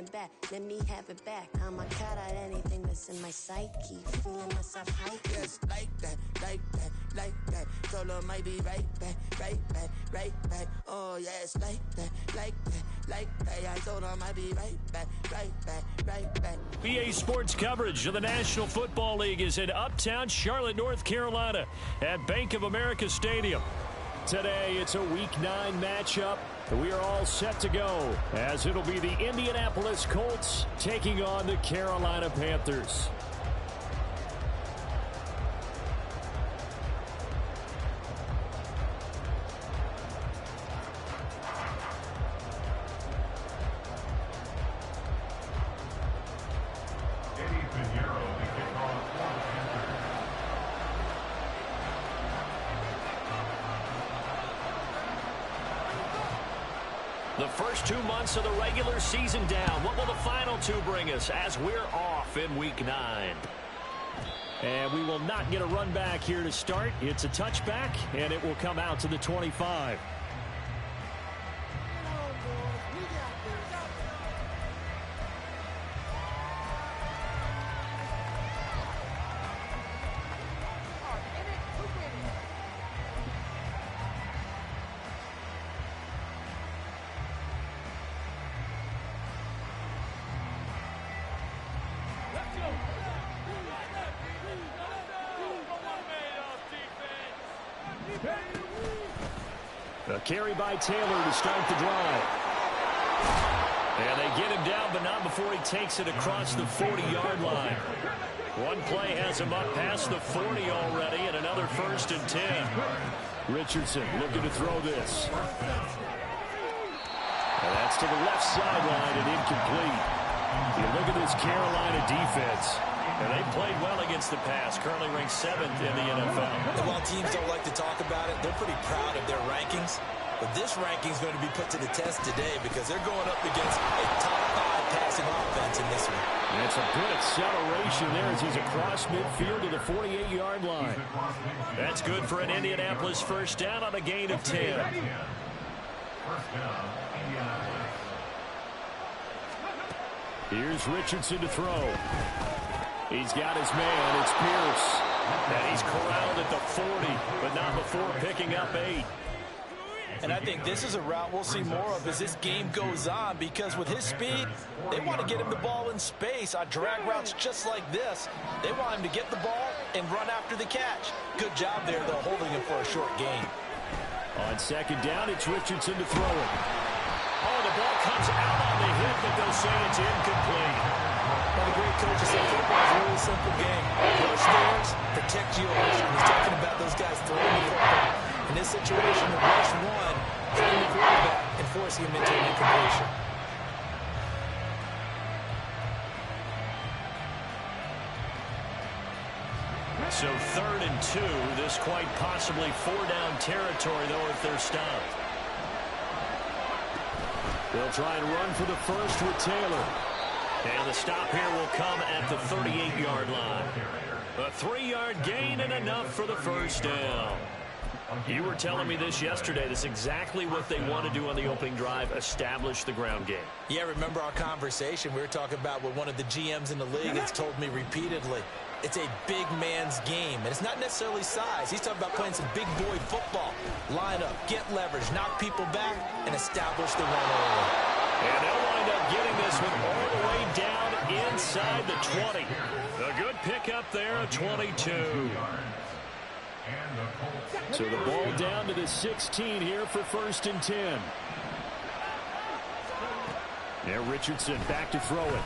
coming back, let me have it back. I'ma cut out anything that's in my psyche. Feeling myself high. Yes, like that, like that, like that. Solo might be right back, right back, right back. Oh yes, like that, like that, like that. I told her I might be right back, right back, right back. BA Sports coverage of the National Football League is in Uptown Charlotte, North Carolina at Bank of America Stadium. Today, it's a Week 9 matchup. We are all set to go, as it'll be the Indianapolis Colts taking on the Carolina Panthers. The first 2 months of the regular season down. What will the final 2 bring us as we're off in Week 9? And we will not get a run back here to start. It's a touchback, and it will come out to the 25. A carry by Taylor to start the drive. And they get him down, but not before he takes it across the 40-yard line. One play has him up past the 40 already, and another 1st and 10. Richardson looking to throw this. And that's to the left sideline and incomplete. You look at this Carolina defense. And they played well against the pass, currently ranked 7th in the NFL. And while teams don't like to talk about it, they're pretty proud of their rankings. But this ranking is going to be put to the test today because they're going up against a top 5 passing offense in this one. And it's a good acceleration there as he's across midfield to the 48-yard line. That's good for an Indianapolis first down on a gain of 10. Here's Richardson to throw. He's got his man. It's Pierce. And he's corralled at the 40, but not before picking up 8. And I think this is a route we'll see more of as this game goes on because with his speed, they want to get him the ball in space on drag routes just like this. They want him to get the ball and run after the catch. Good job there, though, holding him for a short gain. On 2nd down, it's Richardson to throw it. Oh, the ball comes out on the hip, but they'll say it's incomplete. One of the great coaches said football is a really simple game. Rush theirs, protect yours. And he's talking about those guys throwing the football. In this situation, the rush one, hitting the quarterback and forcing him into an incompletion. So 3rd and 2, this quite possibly 4-down territory, though, if they're stopped. They'll try and run for the first with Taylor. And the stop here will come at the 38-yard line. A 3-yard gain and enough for the first down. You were telling me this yesterday. This is exactly what they want to do on the opening drive, establish the ground game. Yeah, remember our conversation? We were talking about what one of the GMs in the league has told me repeatedly. It's a big man's game, and it's not necessarily size. He's talking about playing some big boy football. Line up, get leverage, knock people back, and establish the run early. And they'll wind up getting this one all the way down inside the 20. A good pickup there, a 22. So the ball down to the 16 here for 1st and 10. Now Richardson back to throw it.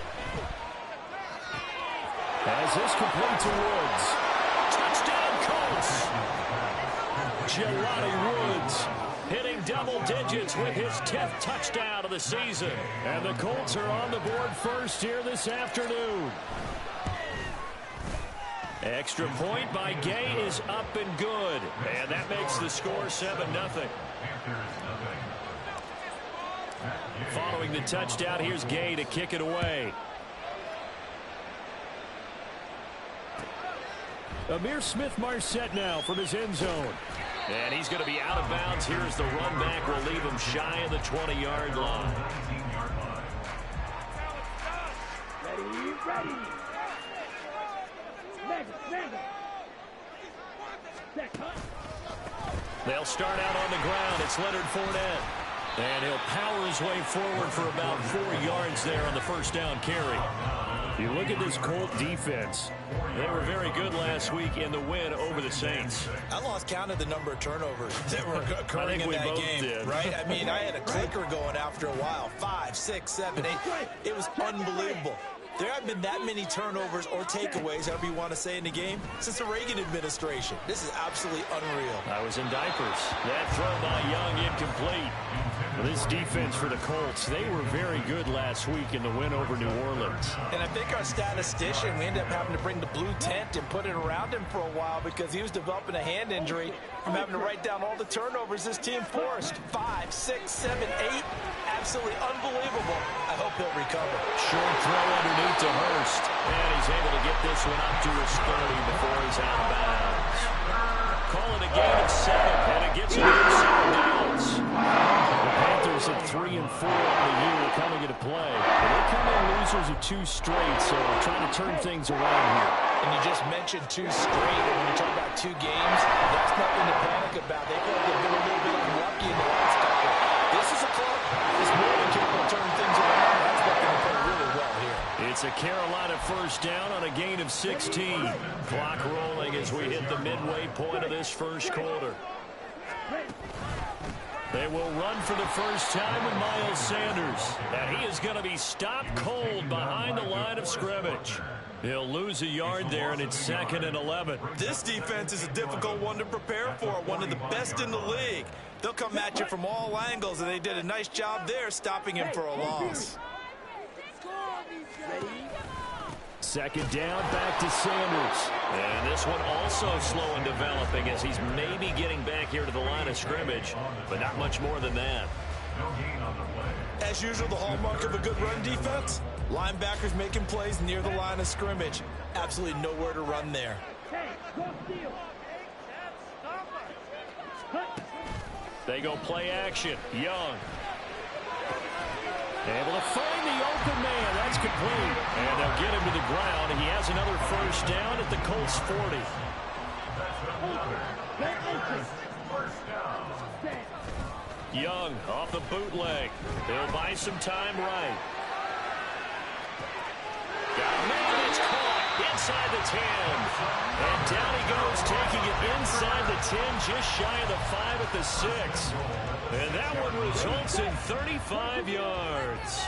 As this complete to Woods. Touchdown Colts! Jelani Woods hitting double digits with his 10th touchdown of the season. And the Colts are on the board first here this afternoon. Extra point by Gay is up and good. And that makes the score 7-0. Following the touchdown, here's Gay to kick it away. Amir Smith-Marset now from his end zone. And he's going to be out of bounds. Here's the run back. Will leave him shy of the 20-yard line. They'll start out on the ground. It's Leonard Fournette. And he'll power his way forward for about 4 yards there on the first down carry. You look at this Colt defense. They were very good last week in the win over the Saints. I lost count of the number of turnovers that were occurring in that game, right? I mean, I had a clicker going after a while. 5, 6, 7, 8. It was unbelievable. There haven't been that many turnovers or takeaways, however you want to say, in the game since the Reagan administration. This is absolutely unreal. I was in diapers. That throw by Young incomplete. Well, this defense for the Colts, they were very good last week in the win over New Orleans. And I think our statistician, we ended up having to bring the blue tent and put it around him for a while because he was developing a hand injury from having to write down all the turnovers this team forced. 5, 6, 7, 8. Absolutely unbelievable. I hope he'll recover. Short throw underneath to Hurst. And he's able to get this one up to his 30 before he's out of bounds. Call it a gain of 7, and it gets him to 7 downs. The Panthers at 3 and 4 on the year coming into play. But they come in losers of 2 straight, so trying to turn things around here. And you just mentioned 2 straight, and when you talk about 2 games, that's nothing to panic about. They feel like they've been a little bit unlucky in the last couple. This is a club that's more than capable of turning things around. That's what they're playing really well here. It's a Carolina first down on a gain of 16. Clock rolling as we hit the midway point of this first quarter. They will run for the first time with Miles Sanders. And he is going to be stopped cold behind the line of scrimmage. He'll lose a yard there, and it's 2nd and 11. This defense is a difficult one to prepare for, one of the best in the league. They'll come at you from all angles, and they did a nice job there stopping him for a loss. 2nd down, back to Sanders. And this one also slow in developing as he's maybe getting back here to the line of scrimmage, but not much more than that. As usual, the hallmark of a good run defense, linebackers making plays near the line of scrimmage. Absolutely nowhere to run there. They go play action. Young. Able to find the open man. That's complete. And they'll get him to the ground. He has another first down at the Colts 40. Young off the bootleg. They'll buy some time right. Got a man, it's caught inside the 10. And down he goes, taking it inside the 10, just shy of the 5 at the 6. And that one results in 35 yards.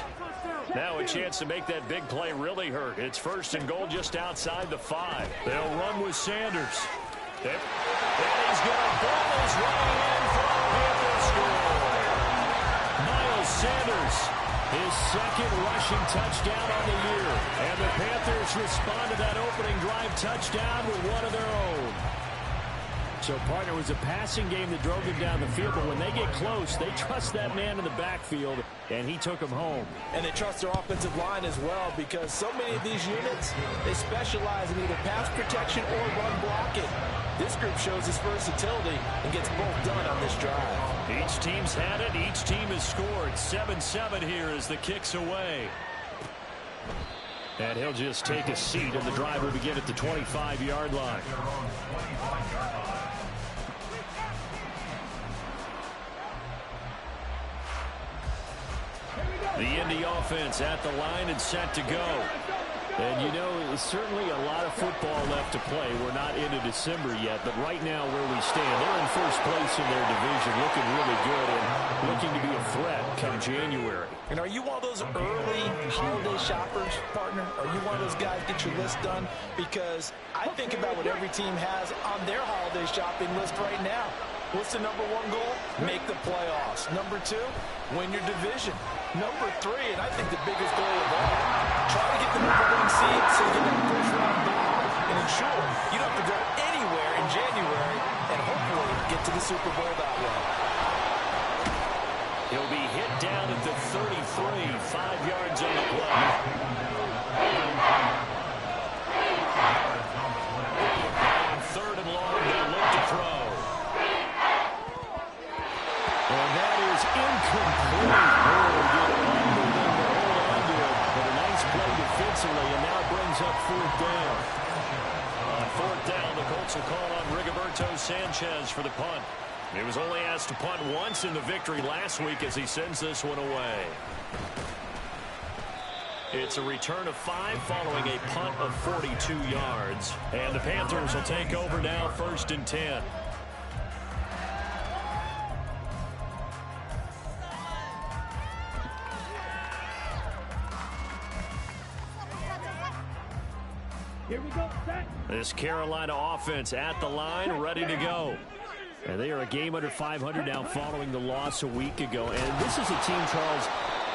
Now a chance to make that big play really hurt. It's 1st and goal just outside the 5. They'll run with Sanders. And he's going to ball his way in for a Panthers score. Miles Sanders, his 2nd rushing touchdown on the year. And the Panthers respond to that opening drive touchdown with one of their own. So, partner, was a passing game that drove him down the field, but when they get close, they trust that man in the backfield, and he took him home. And they trust their offensive line as well, because so many of these units, they specialize in either pass protection or run blocking. This group shows its versatility and gets both done on this drive. Each team's had it. Each team has scored. 7-7 here as the kick's away. And he'll just take a seat, and the drive will begin at the 25-yard line. The Indy offense at the line and set to go. And, you know, certainly a lot of football left to play. We're not into December yet, but right now where we stand, they're in first place in their division, looking really good and looking to be a threat come January. And are you one of those early holiday shoppers, partner? Are you one of those guys get your list done? Because I think about what every team has on their holiday shopping list right now. What's the number 1 goal? Make the playoffs. Number 2, win your division. Number 3, and I think the biggest goal of all, try to get the number 1 seed so you get that first round bye and ensure you don't have to go anywhere in January and hopefully get to the Super Bowl that way. He'll be hit down at the 33, 5 yards on the play. 3rd and long, they'll look to throw. And that is incomplete. But a nice play defensively, and now it brings up fourth down. On fourth down, the Colts will call on Rigoberto Sanchez for the punt. He was only asked to punt once in the victory last week as he sends this one away. It's a return of 5 following a punt of 42 yards. And the Panthers will take over now, 1st and 10. Here we go, set. This Carolina offense at the line, ready to go. And they are a game under 500 now following the loss a week ago. And this is a team, Charles,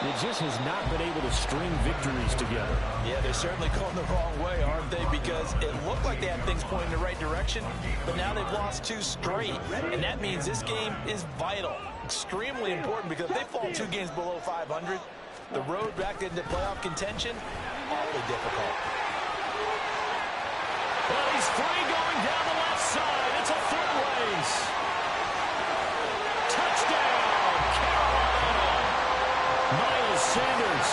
that just has not been able to string victories together. Yeah, they're certainly going the wrong way, aren't they? Because it looked like they had things pointing in the right direction, but now they've lost 2 straight. And that means this game is vital, extremely important, because if they fall 2 games below 500, the road back into playoff contention, awfully difficult. Well, he's free going down the left side. It's a foot race. Touchdown, Carolina. Miles Sanders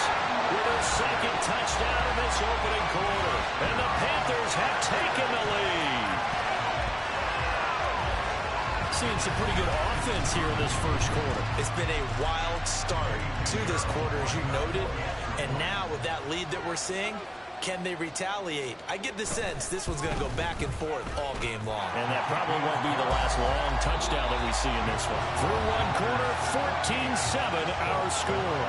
with his 2nd touchdown in this opening quarter. And the Panthers have taken the lead. Seeing some pretty good offense here in this first quarter. It's been a wild start to this quarter, as you noted. And now with that lead that we're seeing, can they retaliate? I get the sense this one's going to go back and forth all game long. And that probably won't be the last long touchdown that we see in this one. Through one quarter, 14-7 our score.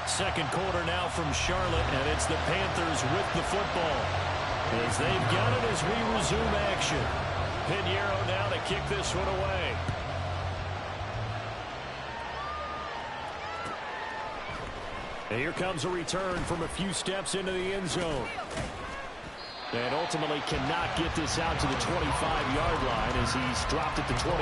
Second quarter now from Charlotte, and it's the Panthers with the football. As they've got it as we resume action. Pinheiro now to kick this one away. And here comes a return from a few steps into the end zone. And ultimately cannot get this out to the 25-yard line as he's dropped at the 23.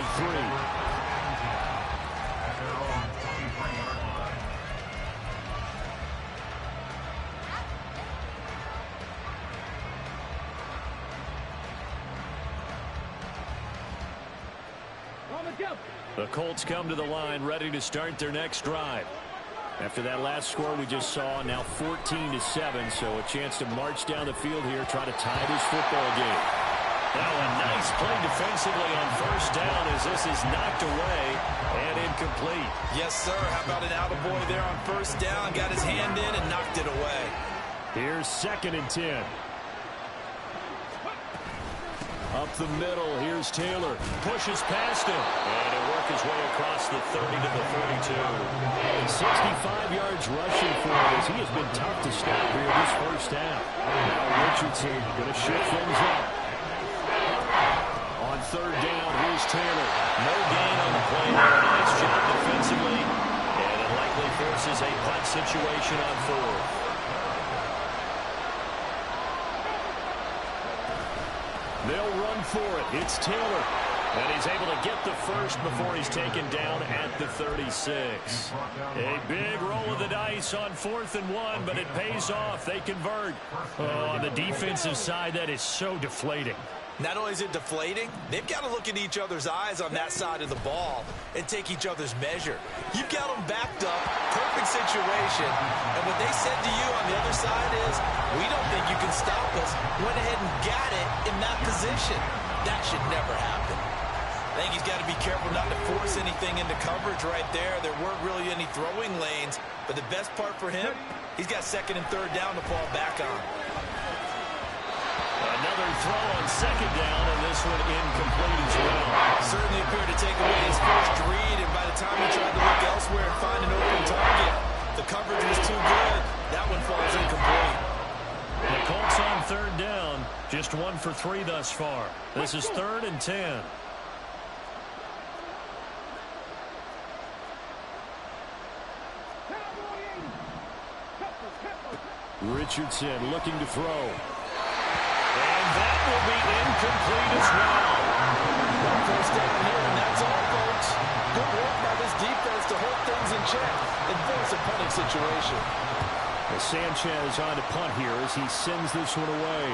The Colts come to the line ready to start their next drive. After that last score we just saw, now 14-7, so a chance to march down the field here, try to tie this football game. Now a nice play defensively on first down as this is knocked away and incomplete. Yes, sir. How about an attaboy there on first down? Got his hand in and knocked it away. Here's 2nd and 10. Up the middle, here's Taylor. Pushes past him. And he'll work his way across the 30 to the 32. 65 yards rushing for him as he has been tough to stop here this first half. Now Richardson going to shift things up. On third down, here's Taylor. No gain on the play. Nice job defensively. And it likely forces a punt situation on 4th. They'll run for it. It's Taylor. And he's able to get the first before he's taken down at the 36. A big roll of the dice on 4th and 1, but it pays off. They convert. Oh, on the defensive side, that is so deflating. Not only is it deflating, they've got to look in each other's eyes on that side of the ball and take each other's measure. You've got them backed up, perfect situation, and what they said to you on the other side is, we don't think you can stop us. Went ahead and got it in that position. That should never happen. I think he's got to be careful not to force anything into coverage right there. There weren't really any throwing lanes, but the best part for him, he's got 2nd and 3rd down to fall back on. Another throw on 2nd down, and this one incomplete as well. Certainly appeared to take away his first read, and by the time he tried to look elsewhere and find an open target, the coverage was too good. That one falls incomplete. The Colts on 3rd down, just 1 for 3 thus far. This is 3rd and 10. Richardson looking to throw. And that will be incomplete as well. One first down here, and that's all, folks. Good work by this defense to hold things in check and force a punting situation. Well, Sanchez on to punt here as he sends this one away.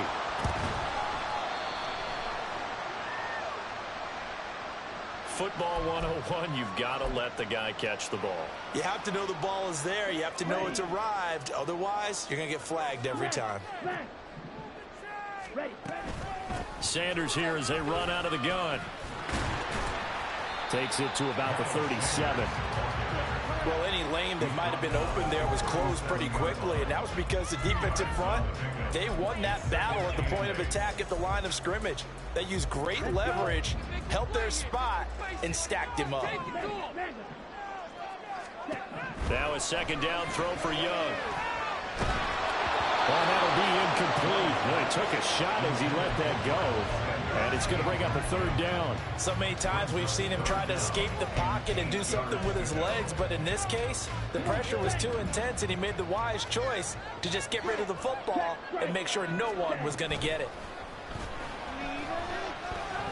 football 101, you've got to let the guy catch the ball. You have to know the ball is there. You have to know it's arrived. Otherwise, you're going to get flagged every time. Sanders here as they run out of the gun. Takes it to about the 37. Well, any lane that might have been open there was closed pretty quickly, and that was because the defense in front, they won that battle at the point of attack at the line of scrimmage. They used great leverage, held their spot, and stacked him up. Now a second down throw for Young. Well, that'll be incomplete. Well, he took a shot as he let that go. And it's going to bring up a third down. So many times we've seen him try to escape the pocket and do something with his legs, but in this case, the pressure was too intense, and he made the wise choice to just get rid of the football and make sure no one was going to get it.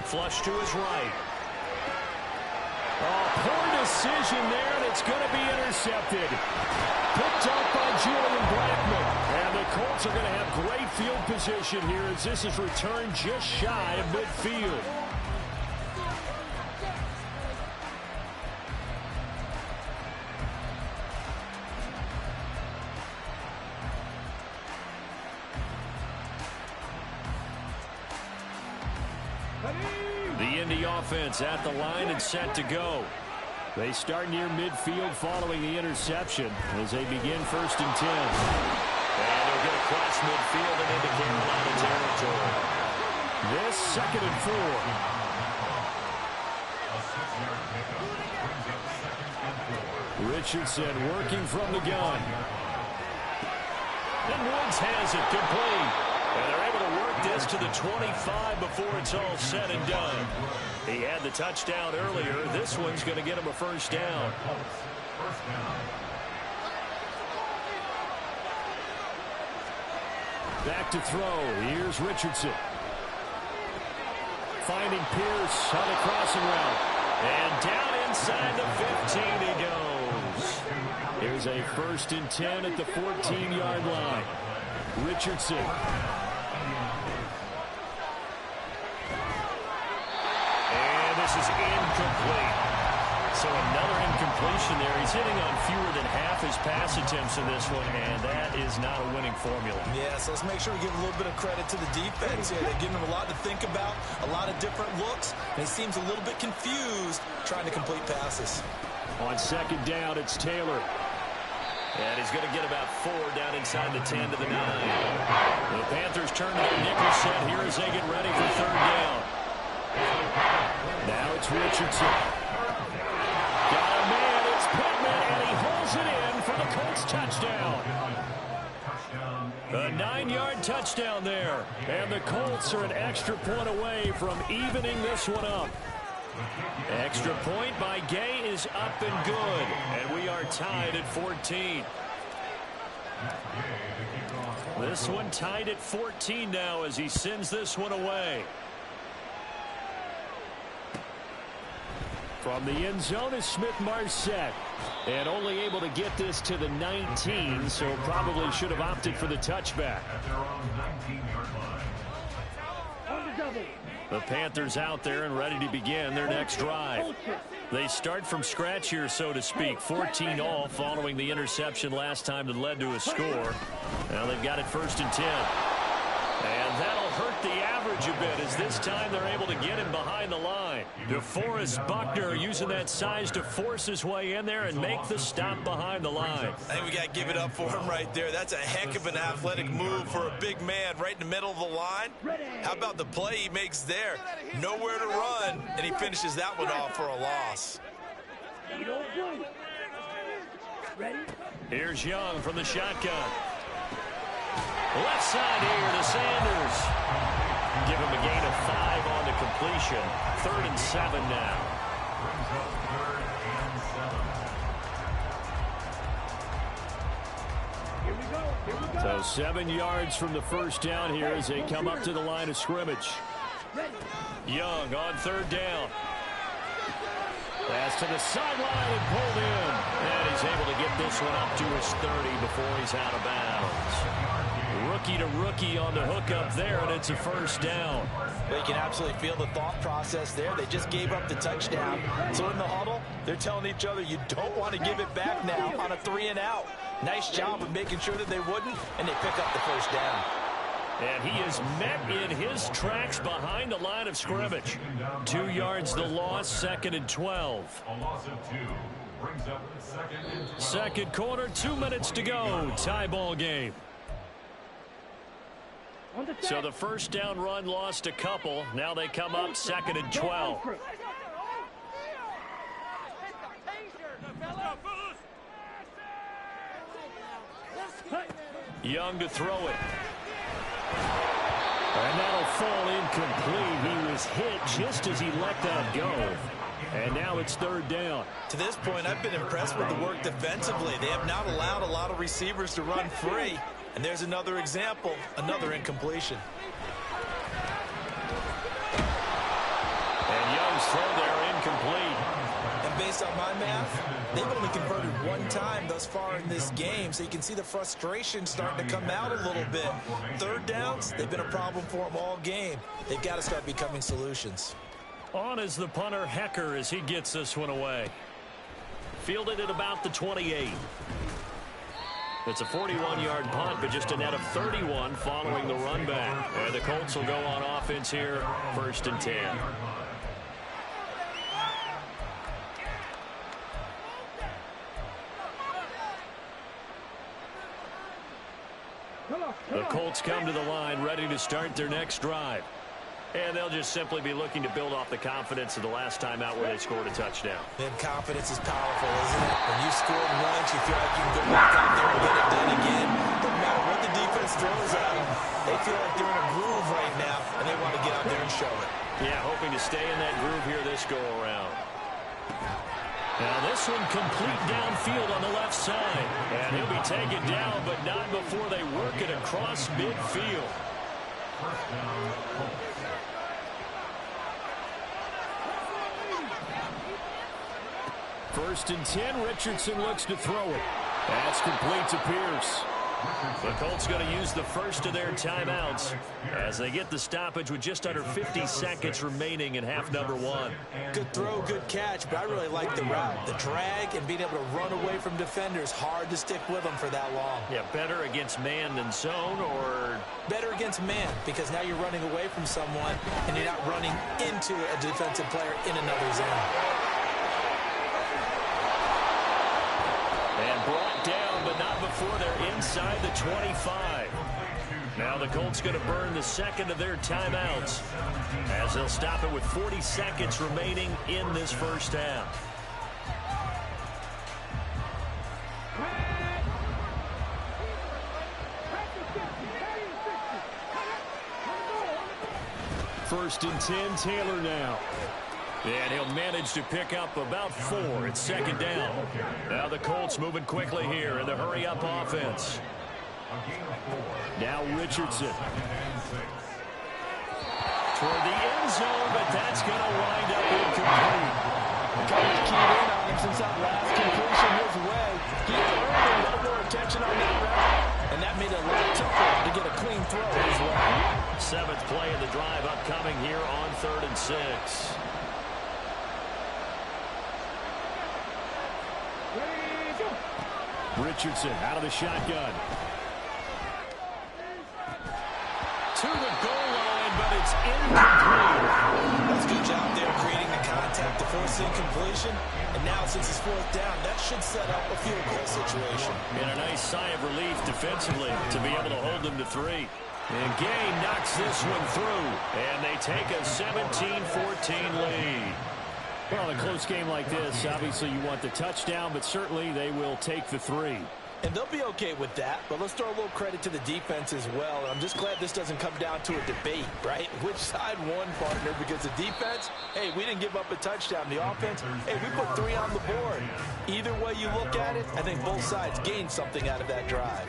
Flush to his right. Oh, poor decision there, and it's going to be intercepted. Picked up by Julian Blackmon. And the Colts are going to have great field position here as this is returned just shy of midfield. The Indy offense at the line and set to go. They start near midfield following the interception as they begin 1st and 10. And they'll get across midfield and into Carolina territory. This 2nd and 4. Richardson working from the gun. And Woods has it complete. And they're able to work this to the 25 before it's all said and done. He had the touchdown earlier. This one's going to get him a 1st down. Back to throw. Here's Richardson. Finding Pierce on the crossing route. And down inside the 15 he goes. Here's a 1st and 10 at the 14-yard line. Richardson. And this is incomplete. So another incompletion there. He's hitting on fewer than half his pass attempts in this one, and that is not a winning formula. Yeah, so let's make sure we give a little bit of credit to the defense here. They're giving him a lot to think about, a lot of different looks, and he seems a little bit confused trying to complete passes. On 2nd down, it's Taylor. And he's going to get about 4 down inside the 10 to the 9. The Panthers turn to their nickel set here as they get ready for 3rd down. Now it's Richardson. Got a man, it's Pittman, and he holds it in for the Colts touchdown. A 9-yard touchdown there. And the Colts are an extra point away from evening this one up. Extra point by Gay is up and good, and we are tied at 14. This one tied at 14 now as he sends this one away. From the end zone is Smith-Marset, and only able to get this to the 19, so probably should have opted for the touchback. The Panthers out there and ready to begin their next drive. They start from scratch here, so to speak. 14 all following the interception last time that led to a score. Now they've got it 1st and 10. And that'll hurt the average a bit as this time they're able to get him behind the line. DeForest Buckner using that size to force his way in there and make the stop behind the line. I think we got to give it up for him right there. That's a heck of an athletic move for a big man right in the middle of the line. How about the play he makes there? Nowhere to run, and he finishes that one off for a loss. Here's Young from the shotgun. Left side here to Sanders. Give him a gain of 5 on the completion. 3rd and 7 now. So 7 yards from the 1st down here as they come up to the line of scrimmage. Young on 3rd down. Pass to the sideline and pulled in. And he's able to get this one up to his 30 before he's out of bounds. Rookie to rookie on the hook up there, and it's a first down. They can absolutely feel the thought process there. They just gave up the touchdown. So in the huddle, they're telling each other, you don't want to give it back now on a 3-and-out. Nice job of making sure that they wouldn't, and they pick up the first down. And he is met in his tracks behind the line of scrimmage. 2 yards the loss, 2nd and 12. A loss of 2 brings up 2nd and 12. Second quarter, 2 minutes to go. Tie ball game. So the first down run lost a couple. Now they come up 2nd and 12. Young to throw it. And that'll fall incomplete. He was hit just as he let that go. And now it's 3rd down. To this point, I've been impressed with the work defensively. They have not allowed a lot of receivers to run free. And there's another example, another incompletion. And Young's throw there incomplete. And based on my math, they've only converted 1 time thus far in this game, so you can see the frustration starting to come out a little bit. 3rd downs, they've been a problem for them all game. They've got to start becoming solutions. On is the punter, Hecker, as he gets this one away. Fielded at about the 28. It's a 41-yard punt, but just a net of 31 following the run back. And the Colts will go on offense here, 1st and 10. The Colts come to the line ready to start their next drive. And they'll just simply be looking to build off the confidence of the last time out where they scored a touchdown. And confidence is powerful, isn't it? When you scored once, you feel like you can go back out there and get it done again. No matter what the defense throws at them, they feel like they're in a groove right now, and they want to get out there and show it. Yeah, hoping to stay in that groove here this go-around. Now this one complete downfield on the left side. And he'll be taken down, but not before they work it across midfield. First down, Colts. First and 10, Richardson looks to throw it. That's complete to Pierce. The Colts going to use the first of their timeouts as they get the stoppage with just under 50 seconds remaining in half number 1. Good throw, good catch, but I really like the route. The drag and being able to run away from defenders, hard to stick with them for that long. Yeah, better against man than zone, or better against man, because now you're running away from someone and you're not running into a defensive player in another zone. And brought down, but not before they're inside the 25. Now the Colts going to burn the second of their timeouts as they'll stop it with 40 seconds remaining in this first half. First and 10, Taylor now. And he'll manage to pick up about 4 at 2nd down. Now the Colts moving quickly here in the hurry-up offense. Now Richardson. Toward the end zone, but that's going to wind up incomplete. Coach keyed in on him since that last completion his way. He earned a little more attention on that route, and that made it a lot tougher to get a clean throw his way. 7th play of the drive upcoming here on 3rd and 6. Richardson out of the shotgun. To the goal line, but it's incomplete. That's a good job there creating the contact to force the incompletion. And now since it's 4th down, that should set up a field goal situation. And a nice sigh of relief defensively to be able to hold them to 3. And Gay knocks this one through. And they take a 17-14 lead. Well, in a close game like this, obviously you want the touchdown, but certainly they will take the 3. And they'll be okay with that, but let's throw a little credit to the defense as well. I'm just glad this doesn't come down to a debate, right? Which side won, partner? Because the defense, hey, we didn't give up a touchdown. The offense, hey, we put 3 on the board. Either way you look at it, I think both sides gained something out of that drive.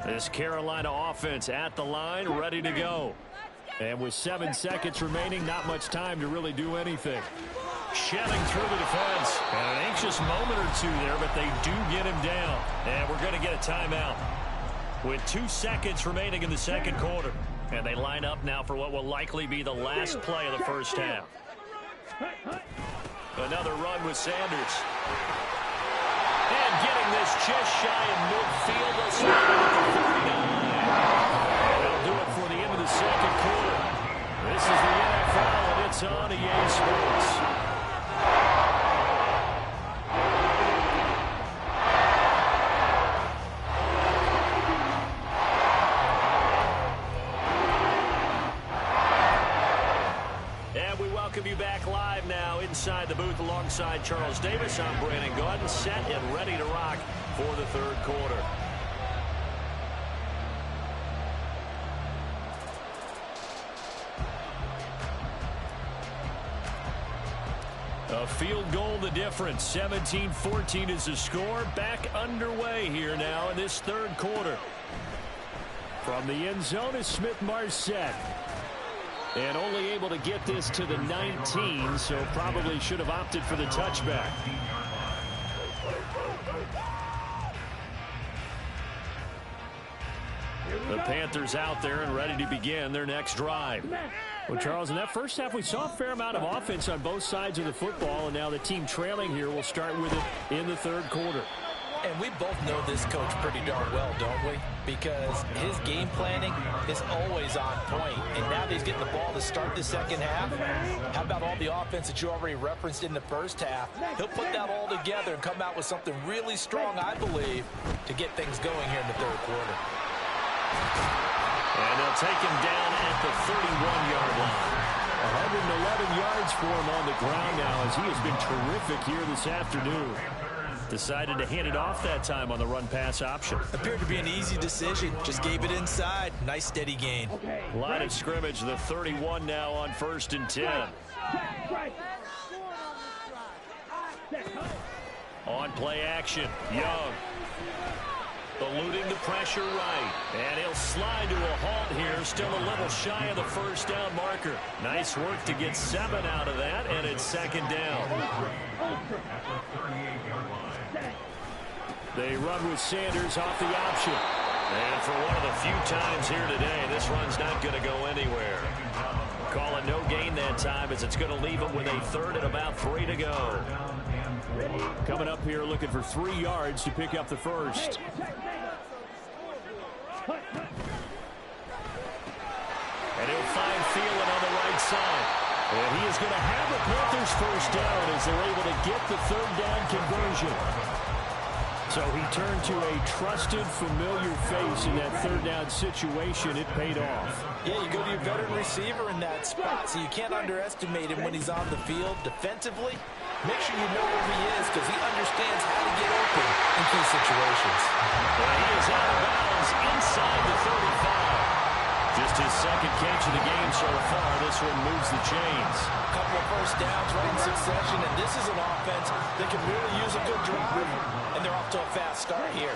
This Carolina offense at the line, ready to go. And with 7 seconds remaining, not much time to really do anything. shelling through the defense. And an anxious moment or two there, but they do get him down. And we're going to get a timeout with 2 seconds remaining in the second quarter. And they line up now for what will likely be the last play of the first half. Another run with Sanders. And getting this just shy of midfield. They'll start at the 39. And they'll do it for the end of the second quarter. This is the NFL, and it's on EA Sports. You back live now inside the booth alongside Charles Davis. I'm Brandon Gaudin, set and ready to rock for the third quarter. A field goal the difference. 17-14 is the score. Back underway here now in this third quarter. From the end zone is Smith-Marsette. And only able to get this to the 19, so probably should have opted for the touchback. The Panthers out there and ready to begin their next drive. Well, Charles, in that first half, we saw a fair amount of offense on both sides of the football, and now the team trailing here will start with it in the third quarter. And we both know this coach pretty darn well, don't we? Because his game planning is always on point. And now that he's getting the ball to start the second half, how about all the offense that you already referenced in the first half? He'll put that all together and come out with something really strong, I believe, to get things going here in the third quarter. And they'll take him down at the 31-yard line. 111 yards for him on the ground now as he has been terrific here this afternoon. Decided to hand it off that time on the run-pass option. Appeared to be an easy decision. Just gave it inside. Nice, steady gain. Line of scrimmage, the 31 now on 1st and 10. On play action, Young. Eluding the pressure right. And he'll slide to a halt here. Still a little shy of the first down marker. Nice work to get 7 out of that, and it's second down. They run with Sanders off the option. And for one of the few times here today, this run's not going to go anywhere. Call it no gain that time as it's going to leave them with a third and about 3 to go. Coming up here looking for 3 yards to pick up the first. And he'll find Thielen on the right side. And he is going to have the Panthers first down as they're able to get the third down conversion. So he turned to a trusted, familiar face in that third down situation. It paid off. Yeah, you go to your veteran receiver in that spot, so you can't underestimate him when he's on the field defensively. Make sure you know where he is because he understands how to get open in key situations. And he is out of bounds inside the 35. Just his second catch of the game so far. This one moves the chains. A couple of first downs right in succession, and this is an offense that can really use a good drive. And they're off to a fast start here.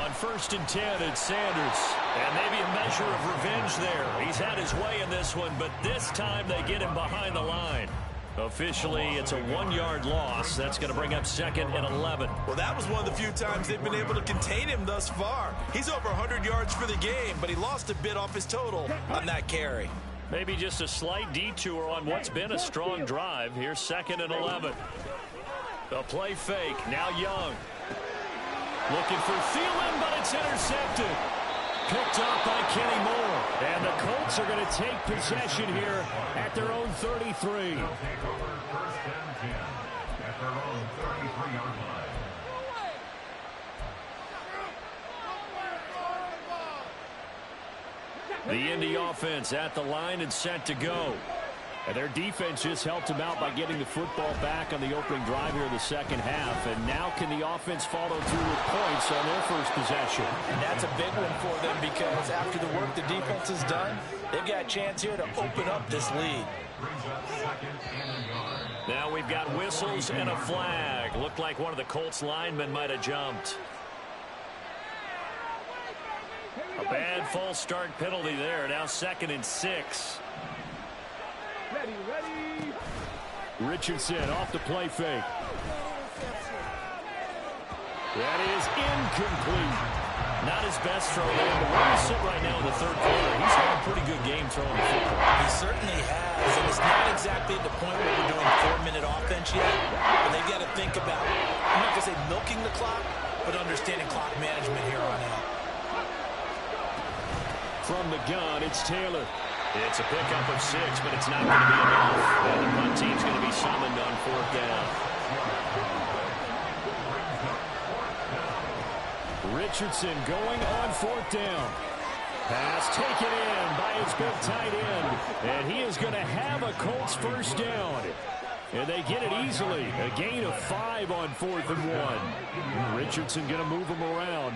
On 1st and 10, it's Sanders. And maybe a measure of revenge there. He's had his way in this one, but this time they get him behind the line. Officially, it's a 1-yard loss. That's going to bring up 2nd and 11. Well, that was one of the few times they've been able to contain him thus far. He's over 100 yards for the game, but he lost a bit off his total on that carry. Maybe just a slight detour on what's been a strong drive. Here's 2nd and 11. A play fake. Now Young. Looking for Thielen, but it's intercepted. Picked off by Kenny Moore. And the Colts are going to take possession here at their own 33. They'll take over 1st and 10 at their own 33-yard line. The Indy offense at the line and set to go. And their defense just helped them out by getting the football back on the opening drive here in the second half. And now can the offense follow through with points on their first possession? And that's a big one for them because after the work the defense has done, they've got a chance here to open up this lead. Now we've got whistles and a flag. Looked like one of the Colts linemen might have jumped. A bad false start penalty there. Now 2nd and 6. Ready. Richardson off the play fake. That is incomplete. Not his best throw there, but where he's sitting right now in the third quarter, he's had a pretty good game throwing the football. He certainly has, and it's not exactly at the point where we're doing 4-minute offense yet, but they've got to think about, I'm not going to say milking the clock, but understanding clock management here on out. From the gun, it's Taylor. It's a pickup of 6, but it's not going to be enough. And the punt team's going to be summoned on 4th down. Richardson going on 4th down. Pass taken in by his big tight end. And he is going to have a Colts first down. And they get it easily. A gain of 5 on 4th and 1. Richardson going to move him around.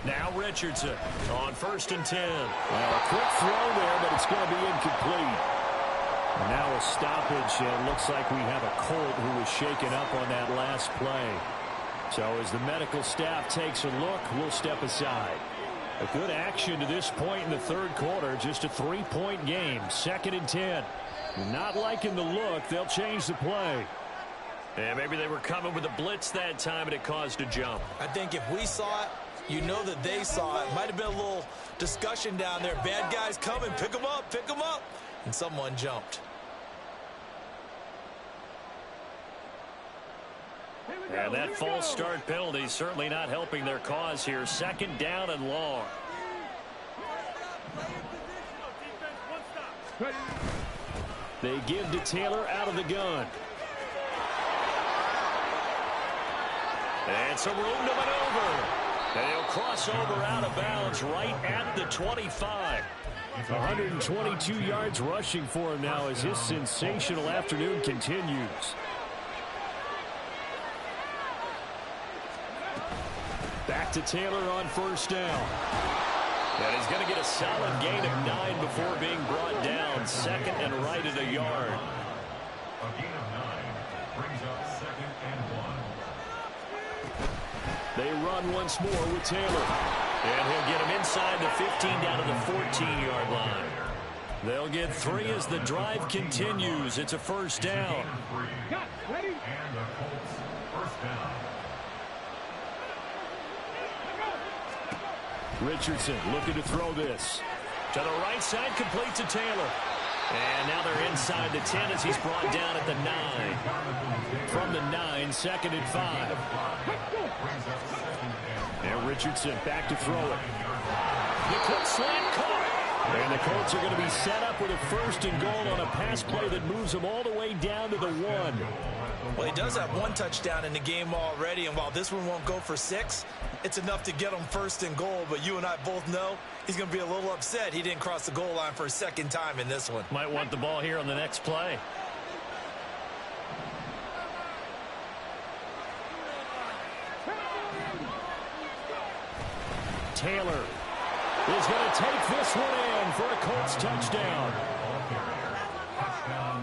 Now Richardson on 1st and 10. Well, a quick throw there, but it's going to be incomplete. Now a stoppage, and it looks like we have a Colt who was shaken up on that last play. So as the medical staff takes a look, we'll step aside. A good action to this point in the third quarter. Just a 3-point game. 2nd and 10. Not liking the look. They'll change the play. And maybe they were coming with a blitz that time, and it caused a jump. I think if we saw it, you know that they saw it. Might have been a little discussion down there. Bad guys coming. Pick them up. Pick them up. And someone jumped. And that false start penalty certainly not helping their cause here. 2nd down and long. They give to Taylor out of the gun. And some room to maneuver. And he'll cross over out of bounds right at the 25. 122 yards rushing for him now as his sensational afternoon continues. Back to Taylor on 1st down. And he's going to get a solid gain of 9 before being brought down. 2nd and right at a yard. A gain of 9 brings up 2nd and 1. They run once more with Taylor. And he'll get him inside the 15 down to the 14-yard line. They'll get 3 as the drive continues. It's a 1st down. And the Colts first down. Richardson looking to throw this. To the right side, complete to Taylor. And now they're inside the 10 as he's brought down at the 9. From the 9, 2nd and 5. And Richardson back to throw it. The quick slant caught. And the Colts are going to be set up with a 1st and goal on a pass play that moves them all the way down to the 1. Well, he does have 1 touchdown in the game already, and while this one won't go for 6, it's enough to get him 1st and goal. But you and I both know he's going to be a little upset he didn't cross the goal line for a 2nd time in this one. Might want the ball here on the next play. Taylor is going to take this one in for a Colts touchdown.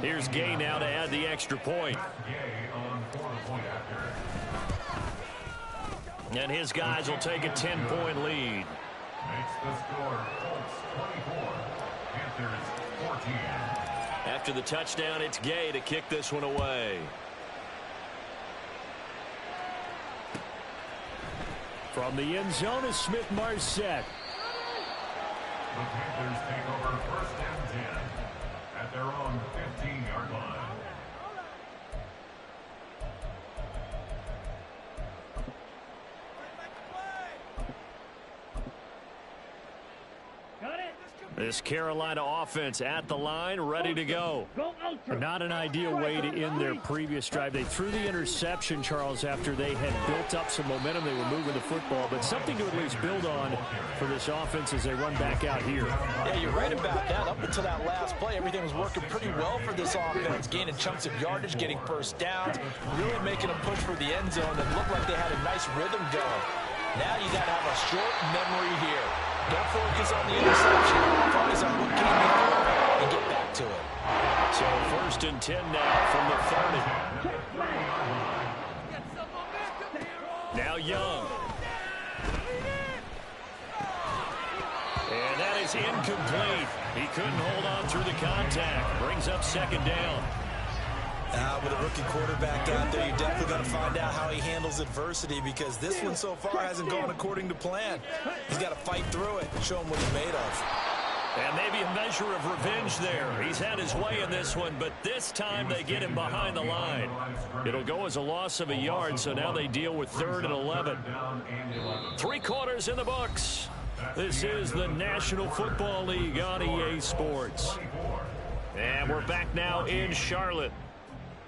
Here's Gay now to add the extra point. And his guys will take a 10-point lead. Makes the score Colts 24, Panthers 14. After the touchdown, it's Gay to kick this one away. From the end zone is Smith-Marset. The Panthers take over 1st and 10 at their own 15-yard line. This Carolina offense at the line, ready to go. Not an ideal way to end their previous drive. They threw the interception, Charles, after they had built up some momentum. They were moving the football, but something to at least build on for this offense as they run back out here. Yeah, you're right about that. Up until that last play, everything was working pretty well for this offense, gaining chunks of yardage, getting 1st downs, really making a push for the end zone that looked like they had a nice rhythm going. Now you got to have a short memory here. Don't focus on the interception. Focus on what came before and get back to it. So 1st and 10 now from the 30. Now Young. And that is incomplete. He couldn't hold on through the contact. Brings up second down. With a rookie quarterback out there, you're definitely going to find out how he handles adversity, because this one so far hasn't gone according to plan. He's got to fight through it and show him what he's made of. And maybe a measure of revenge there. He's had his way in this one, but this time they get him behind the line. It'll go as a loss of a yard, so now they deal with 3rd and 11. 3 quarters in the books. This is the National Football League on EA Sports. And we're back now in Charlotte.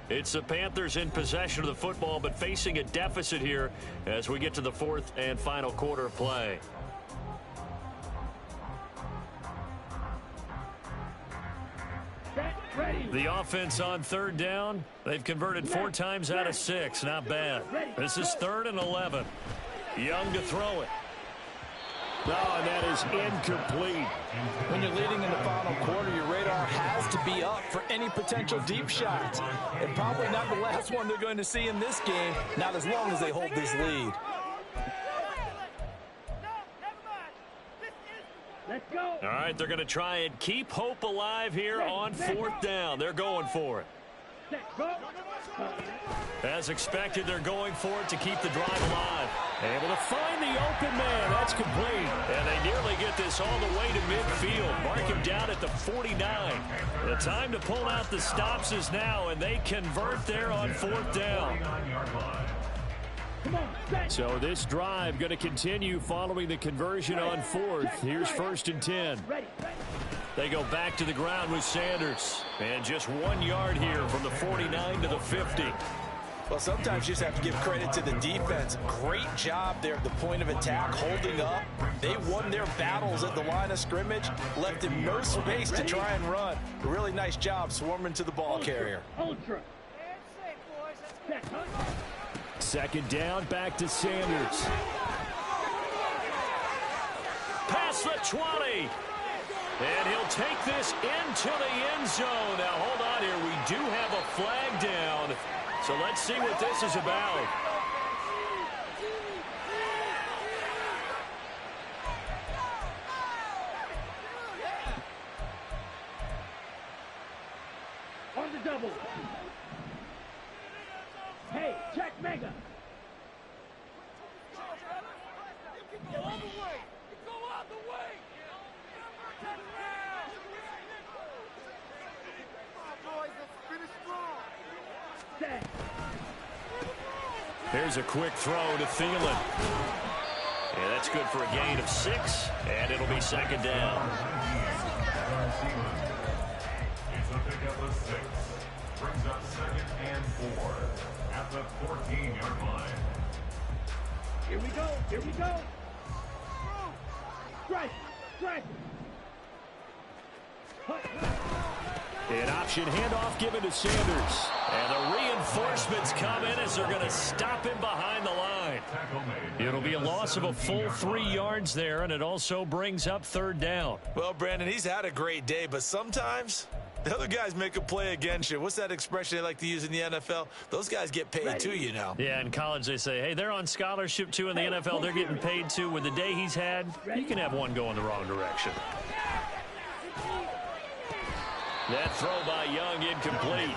It's the Panthers in possession of the football, but facing a deficit here as we get to the 4th and final quarter of play. The offense on 3rd down. They've converted 4 times out of 6. Not bad. This is 3rd and 11. Young to throw it. No, and that is incomplete. When you're leading in the final quarter, your radar has to be up for any potential deep shots. And probably not the last one they're going to see in this game, not as long as they hold this lead. Let's go. All right, they're going to try and keep hope alive here on 4th down. They're going for it. As expected, they're going for it to keep the drive alive. Able to find the open man. That's complete. And they nearly get this all the way to midfield. Mark him down at the 49. The time to pull out the stops is now, and they convert there on 4th down. So this drive going to continue following the conversion on 4th. Here's 1st and 10. They go back to the ground with Sanders. And just 1 yard here from the 49 to the 50. Well, sometimes you just have to give credit to the defense. Great job there at the point of attack, holding up. They won their battles at the line of scrimmage, left him no space to try and run. A really nice job swarming to the ball carrier. Ultra. 2nd down, back to Sanders. Past the 20. And he'll take this into the end zone. Now, hold on here. We do have a flag down. So let's see what this is about. On the double. Hey, check mega. Go all the way. Go all the way. Here's a quick throw to Thielen. Yeah, that's good for a gain of 6, and it'll be 2nd down. It's a pickup of 6. Brings up 2nd and 4 at the 14-yard line. Here we go. Here we go. Strike. Strike. An option handoff given to Sanders. And the reinforcements come in as they're going to stop him behind the line. It'll be a loss of a full 3 yards there, and it also brings up 3rd down. Well, Brandon, he's had a great day, but sometimes the other guys make a play against you. What's that expression they like to use in the NFL? Those guys get paid too, you know. Yeah, in college they say, hey, they're on scholarship too. In the NFL, they're getting paid too. With the day he's had, you can have one go in the wrong direction. That throw by Young incomplete.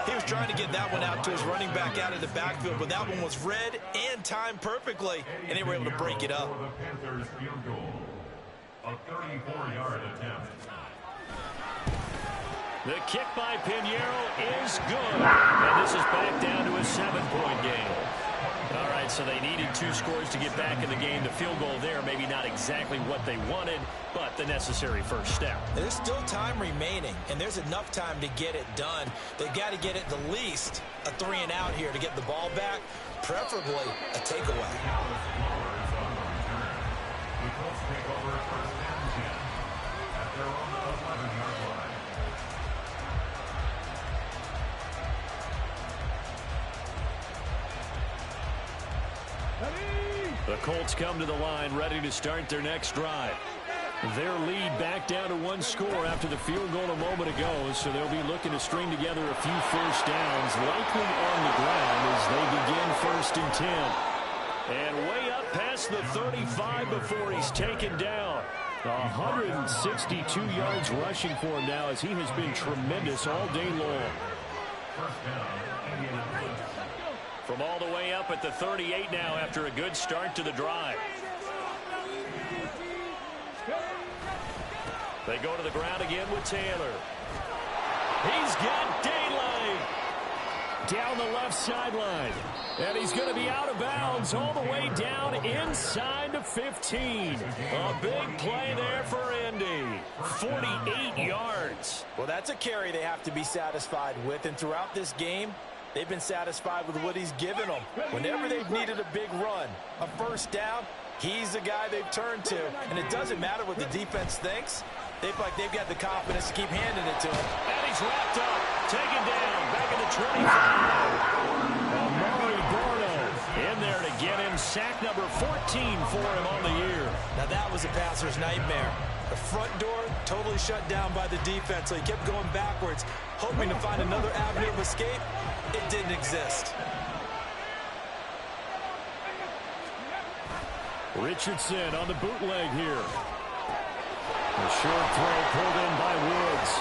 He was trying to get that one out to his running back out of the backfield, but that one was read and timed perfectly, and they were able to break it up. The Panthers field goal. A 34-yard attempt. The kick by Pinheiro is good. And this is back down to a 7-point game. All right, so they needed 2 scores to get back in the game. The field goal there, maybe not exactly what they wanted, but the necessary first step. There's still time remaining, and there's enough time to get it done. They've got to get at the least a 3 and out here to get the ball back, preferably a takeaway. The Colts come to the line ready to start their next drive. Their lead back down to 1 score after the field goal a moment ago, so they'll be looking to string together a few first downs, likely on the ground as they begin 1st and 10. And way up past the 35 before he's taken down. 162 yards rushing for him now, as he has been tremendous all day long. From all the way up at the 38 now after a good start to the drive. They go to the ground again with Taylor. He's got daylight down the left sideline. And he's going to be out of bounds all the way down inside the 15. A big play there for Indy. 48 yards. Well, that's a carry they have to be satisfied with. And throughout this game, they've been satisfied with what he's given them. Whenever they've needed a big run, a first down, he's the guy they've turned to. And it doesn't matter what the defense thinks. They've got the confidence to keep handing it to him. And he's wrapped up, taken down, back in the 25. Amari Barno in there to get him sack number 14 for him on the year. Now that was a passer's nightmare. The front door totally shut down by the defense, so he kept going backwards, hoping to find another avenue of escape. It didn't exist. Richardson on the bootleg here. A short throw pulled in by Woods.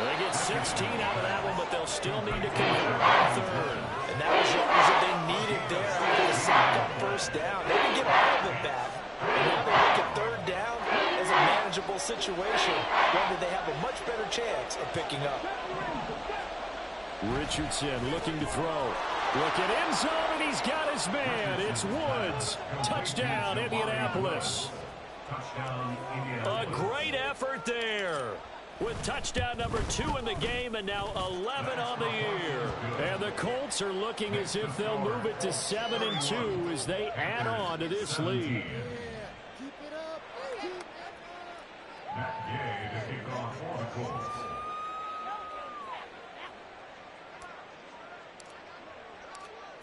They get 16 out of that one, but they'll still need to convert on third. And that was what they needed there after the sack on first down. They didn't get all of it back. And now they look at third down as a manageable situation, one that they have a much better chance of picking up. Richardson looking to throw. Look at end zone, and he's got his man. It's Woods. Touchdown, Indianapolis. A great effort there with touchdown number 2 in the game, and now 11 on the year. And the Colts are looking as if they'll move it to 7-2 as they add on to this lead. Matt Gay to kick off for the Colts.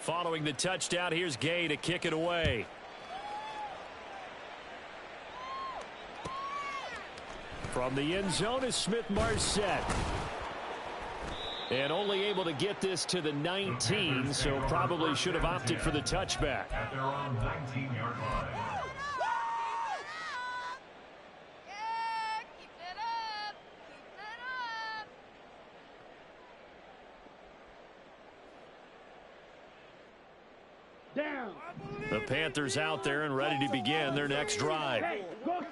Following the touchdown, here's Gay to kick it away. From the end zone is Smith-Marsette. And only able to get this to the 19, so probably should have opted for the touchback. At their own 19-yard line. The Panthers out there and ready to begin their next drive.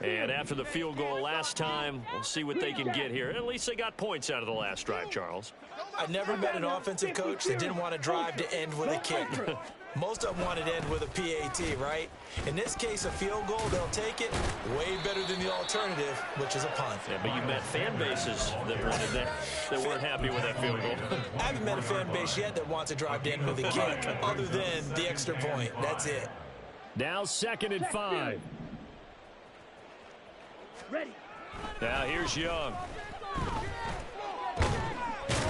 And after the field goal last time, we'll see what they can get here. At least they got points out of the last drive, Charles. I've never met an offensive coach that didn't want to drive to end with a kick. Most of them want to end with a PAT, right? In this case, a field goal, they'll take it way better than the alternative, which is a punt. Yeah, but you met fan bases that wanted that weren't happy with that field goal. I haven't met a fan base yet that wants to drive to end with a kick, other than the extra point. That's it. Now 2nd and 5. Now here's Young.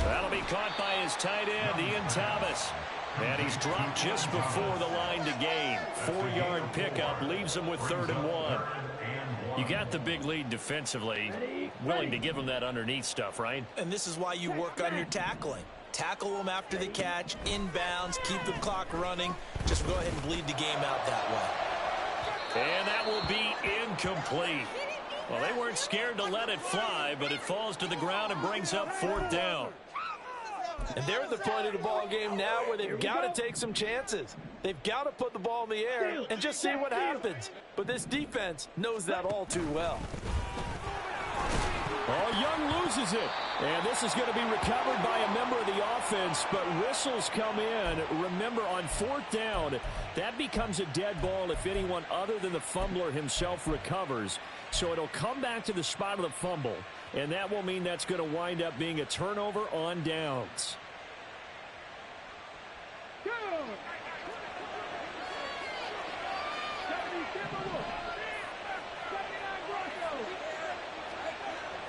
That'll be caught by his tight end, Ian Thomas. And he's dropped just before the line to gain. 4-yard pickup leaves him with 3rd and 1. You got the big lead defensively. Willing to give him that underneath stuff, right? And this is why you work on your tackling. Tackle them after the catch, inbounds, keep the clock running. Just go ahead and bleed the game out that way. And that will be incomplete. Well, they weren't scared to let it fly, but it falls to the ground and brings up 4th down. And they're at the point of the ball game now where they've got to take some chances. They've got to put the ball in the air and just see what happens. But this defense knows that all too well. Oh, Young loses it. And this is going to be recovered by a member of the offense, but whistles come in. Remember, on 4th down, that becomes a dead ball if anyone other than the fumbler himself recovers. So it'll come back to the spot of the fumble, and that will mean that's going to wind up being a turnover on downs.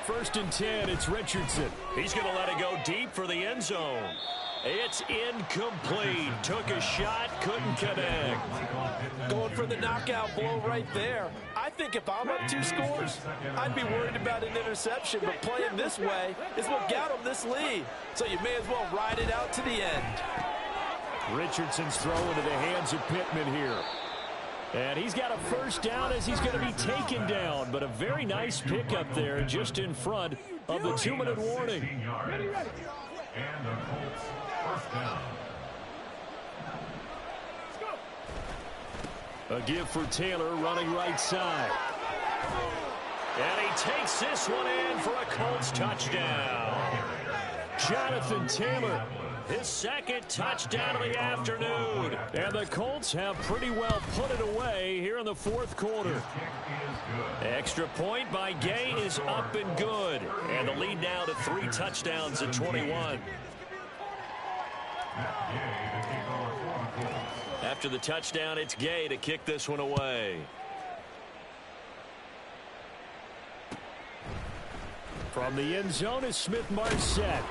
First and 10, it's Richardson. He's going to let it go deep for the end zone. It's incomplete. Took a shot, couldn't connect. Going for the knockout blow right there. I think if I'm up 2 scores, I'd be worried about an interception, but playing this way is what got them this lead. So you may as well ride it out to the end. Richardson's throw into the hands of Pittman here. And he's got a first down as he's going to be taken down. But a very nice pickup there just in front of the 2-minute warning. And the Colts first down. A give for Taylor running right side. And he takes this one in for a Colts touchdown. Jonathan Taylor, his second touchdown of the afternoon. And the Colts have pretty well put it away here in the fourth quarter. Extra point by Gay is up and good. And the lead now to 3 touchdowns at 21. After the touchdown, it's Gay to kick this one away. From the end zone is Smith-Marset.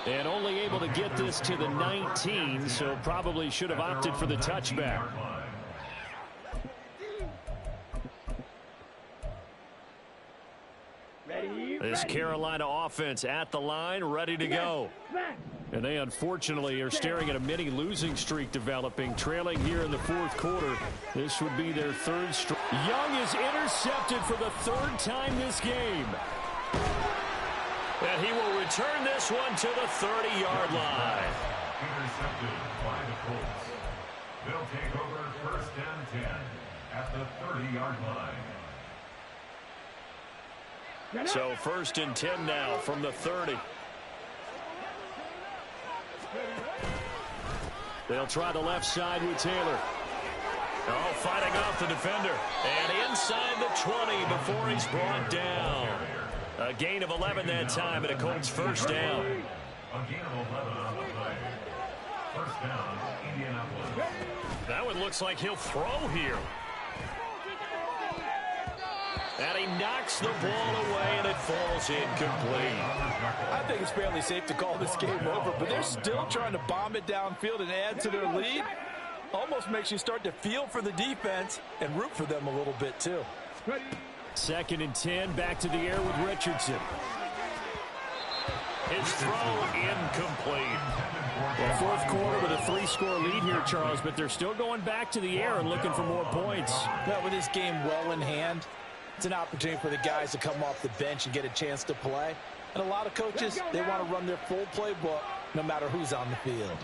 And only able to get this to the 19, so probably should have opted for the touchback. This Carolina offense at the line, ready to go. And they unfortunately are staring at a mini losing streak developing, trailing here in the fourth quarter. This would be their 3rd straight. Young is intercepted for the 3rd time this game. And he will return this one to the 30-yard line. Intercepted by the Colts. They'll take over first and 10 at the 30-yard line. So first and 10 now from the 30. They'll try the left side with Taylor. Oh, fighting off the defender. And inside the 20 before he's brought down. A gain of 11 that time and a Colts first down. A gain of 11 on the play. First down, Indianapolis. That one looks like he'll throw here. And he knocks the ball away, and it falls incomplete. I think it's fairly safe to call this game over, but they're still trying to bomb it downfield and add to their lead. Almost makes you start to feel for the defense and root for them a little bit, too. Second and 10, back to the air with Richardson. His throw incomplete. Well, fourth quarter with a 3-score lead here, Charles, but they're still going back to the air and looking for more points. Well, with this game well in hand, it's an opportunity for the guys to come off the bench and get a chance to play. And a lot of coaches, they want to run their full playbook no matter who's on the field.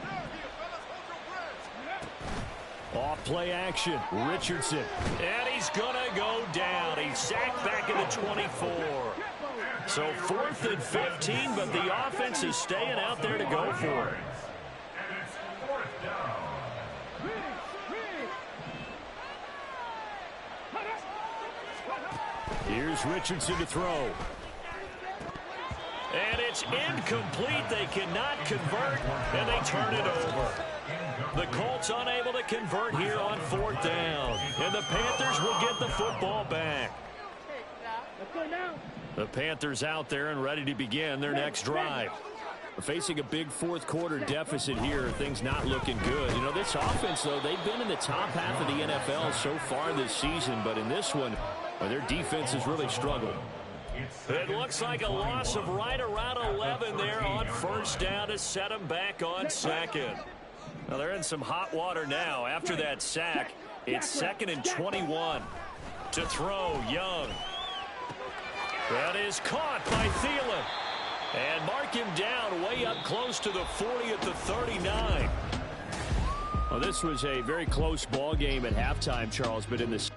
Off play action, Richardson. And he's going to go down. He's sacked back in the 24. So 4th and 15, but the offense is staying out there to go for it. And it's 4th down. Here's Richardson to throw. And it's incomplete. They cannot convert, and they turn it over. The Colts unable to convert here on 4th down. And the Panthers will get the football back. The Panthers out there and ready to begin their next drive. Facing a big fourth quarter deficit here, things not looking good. You know, this offense, though, they've been in the top half of the NFL so far this season, but in this one, well, their defense has really struggled. It looks like a loss of right around 11 there on first down to set them back on second. Now they're in some hot water now. After that sack, it's 2nd and 21. To throw, Young. That is caught by Thielen. And mark him down way up close to the 40 at the 39. Well, this was a very close ball game at halftime, Charles, but in the